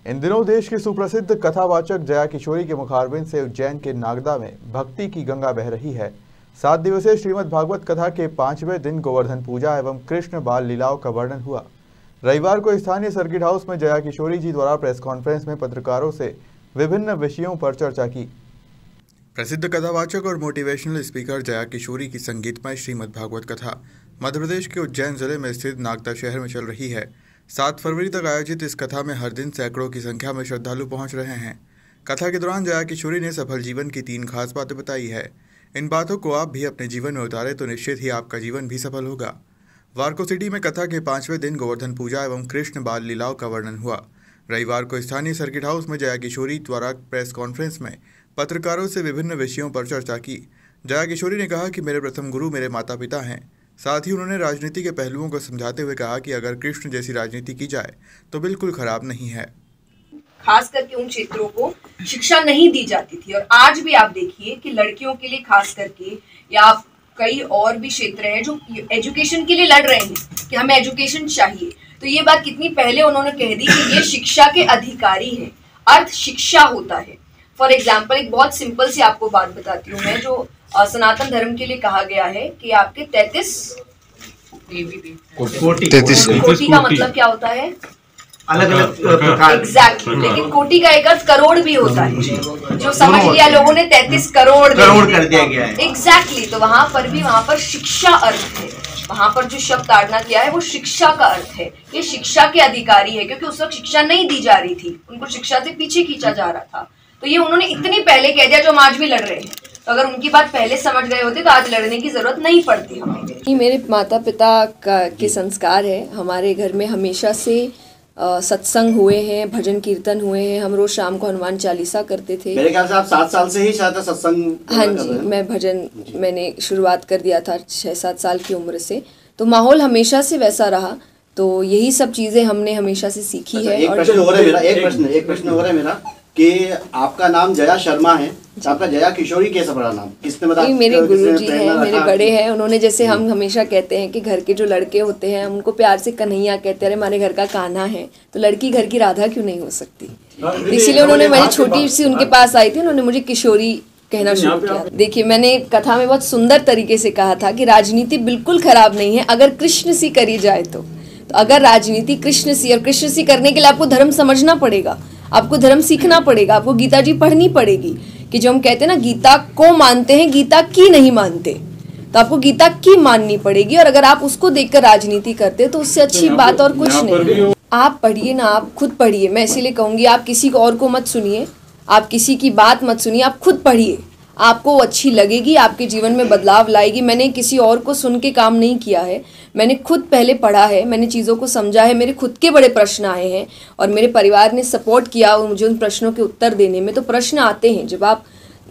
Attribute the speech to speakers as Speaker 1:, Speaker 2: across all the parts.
Speaker 1: इन दिनों देश की सुप्रसिद्ध कथावाचक जया किशोरी के मुखारबिन से उज्जैन के नागदा में भक्ति की गंगा बह रही है। 7 दिवसीय श्रीमद् भागवत कथा के 5वें दिन गोवर्धन पूजा एवं कृष्ण बाल लीलाओं का वर्णन हुआ। रविवार को स्थानीय सर्किट हाउस में जया किशोरी जी द्वारा प्रेस कॉन्फ्रेंस में पत्रकारों से विभिन्न विषयों पर चर्चा की। प्रसिद्ध कथावाचक और मोटिवेशनल स्पीकर जया किशोरी की संगीतमय श्रीमद् भागवत कथा मध्य प्रदेश के उज्जैन जिले में स्थित नागदा शहर में चल रही है। 7 फरवरी तक आयोजित इस कथा में हर दिन सैकड़ों की संख्या में श्रद्धालु पहुंच रहे हैं। कथा के दौरान जया किशोरी ने सफल जीवन की 3 खास बातें बताई है। इन बातों को आप भी अपने जीवन में उतारें तो निश्चित ही आपका जीवन भी सफल होगा। वारको सिटी में कथा के 5वें दिन गोवर्धन पूजा एवं कृष्ण बाल लीलाओं का वर्णन हुआ। रविवार को स्थानीय सर्किट हाउस में जया किशोरी द्वारा प्रेस कॉन्फ्रेंस में पत्रकारों से विभिन्न विषयों पर चर्चा की। जया किशोरी ने कहा कि मेरे प्रथम गुरु मेरे माता पिता हैं। साथ ही उन्होंने राजनीति के पहलुओं को समझाते हुए कहा कि अगर कृष्ण जैसी राजनीति की जाए तो बिल्कुल खराब नहीं है।
Speaker 2: खास करके उन क्षेत्रों को शिक्षा नहीं दी जाती थी और आज भी आप देखिए कि लड़कियों के लिए खास करके या कई और भी क्षेत्र हैं जो एजुकेशन के लिए लड़ रहे हैं कि हमें एजुकेशन चाहिए। तो ये बात कितनी पहले उन्होंने कह दी कि ये शिक्षा के अधिकारी है, अर्थ शिक्षा होता है। फॉर एग्जाम्पल एक बहुत सिंपल सी आपको बात बताती हूँ मैं, जो सनातन धर्म के लिए कहा गया है कि आपके 33 कोटि का मतलब क्या होता है?
Speaker 3: अलग अलग प्रकार।
Speaker 2: एग्जैक्टली, लेकिन कोटि का एक अर्थ करोड़ भी होता है, जो समझ लिया लोगों ने 33 करोड़
Speaker 3: कर दिया गया है।
Speaker 2: एग्जैक्टली, तो वहां पर भी वहां पर शिक्षा अर्थ है। वहां पर जो शब्द ताड़ना किया है वो शिक्षा का अर्थ है। ये शिक्षा के अधिकारी है क्योंकि उस वक्त शिक्षा नहीं दी जा रही थी, उनको शिक्षा से पीछे खींचा जा रहा था। तो ये उन्होंने इतनी पहले कह दिया जो हम आज भी लड़ रहे हैं। तो अगर उनकी बात पहले समझ गए होते तो आज लड़ने की जरूरत नहीं पड़ती हमें।
Speaker 4: मेरे माता पिता के संस्कार है। हमारे घर में हमेशा से सत्संग हुए हैं, भजन कीर्तन हुए हैं। हम रोज शाम को हनुमान चालीसा करते थे।
Speaker 3: मेरे ख्याल से आप 7 साल से ही शायद सत्संग।
Speaker 4: हाँ जी, मैं भजन मैंने शुरुआत कर दिया था 6-7 साल की उम्र से। तो माहौल हमेशा से वैसा रहा, तो यही सब चीजें हमने हमेशा से सीखी है।
Speaker 3: एक प्रश्न हो रहा है मेरा कि आपका नाम जया शर्मा है, आपका जया किशोरी कैसे पड़ा नाम? किसने बताया?
Speaker 4: मेरे गुरुजी हैं, मेरे बड़े हैं। उन्होंने, जैसे हम हमेशा कहते हैं कि घर के जो लड़के होते हैं हम उनको प्यार से कन्हैया कहते हैं, हमारे घर का कान्हा है, तो लड़की घर की राधा क्यों नहीं हो सकती? इसीलिए उन्होंने, मेरी छोटी सी उनके पास आई थी, उन्होंने मुझे किशोरी कहना शुरू किया। देखिए, मैंने कथा में बहुत सुंदर तरीके से कहा था कि राजनीति बिल्कुल खराब नहीं है अगर कृष्ण सी करी जाए तो अगर राजनीति कृष्ण सी, और कृष्ण सी करने के लिए आपको धर्म समझना पड़ेगा, आपको धर्म सीखना पड़ेगा, आपको गीता जी पढ़नी पड़ेगी। कि जो हम कहते हैं ना, गीता को मानते हैं, गीता की नहीं मानते, तो आपको गीता की माननी पड़ेगी। और अगर आप उसको देखकर राजनीति करते तो उससे अच्छी बात और कुछ नहीं। आप पढ़िए ना, आप खुद पढ़िए। मैं इसीलिए कहूँगी आप किसी को और को मत सुनिए, आप किसी की बात मत सुनिए, आप खुद पढ़िए। आपको अच्छी लगेगी, आपके जीवन में बदलाव लाएगी। मैंने किसी और को सुन के काम नहीं किया है, मैंने खुद पहले पढ़ा है, मैंने चीज़ों को समझा है। मेरे खुद के बड़े प्रश्न आए हैं और मेरे परिवार ने सपोर्ट किया मुझे उन प्रश्नों के उत्तर देने में। तो प्रश्न आते हैं, जब आप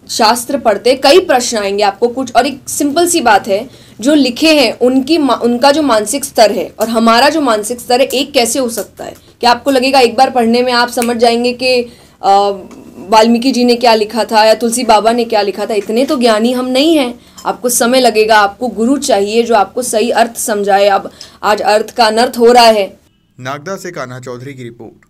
Speaker 4: शास्त्र पढ़ते कई प्रश्न आएंगे आपको कुछ। और एक सिंपल सी बात है, जो लिखे हैं उनका जो मानसिक स्तर है और हमारा जो मानसिक स्तर है, एक कैसे हो सकता है? कि आपको लगेगा एक बार पढ़ने में आप समझ जाएंगे कि वाल्मीकि जी ने क्या लिखा था या तुलसी बाबा ने क्या लिखा था। इतने तो ज्ञानी हम नहीं हैं। आपको समय लगेगा, आपको गुरु चाहिए जो आपको सही अर्थ समझाए। अब आज अर्थ का अनर्थ हो रहा है।
Speaker 1: नागदा से कान्हा चौधरी की रिपोर्ट।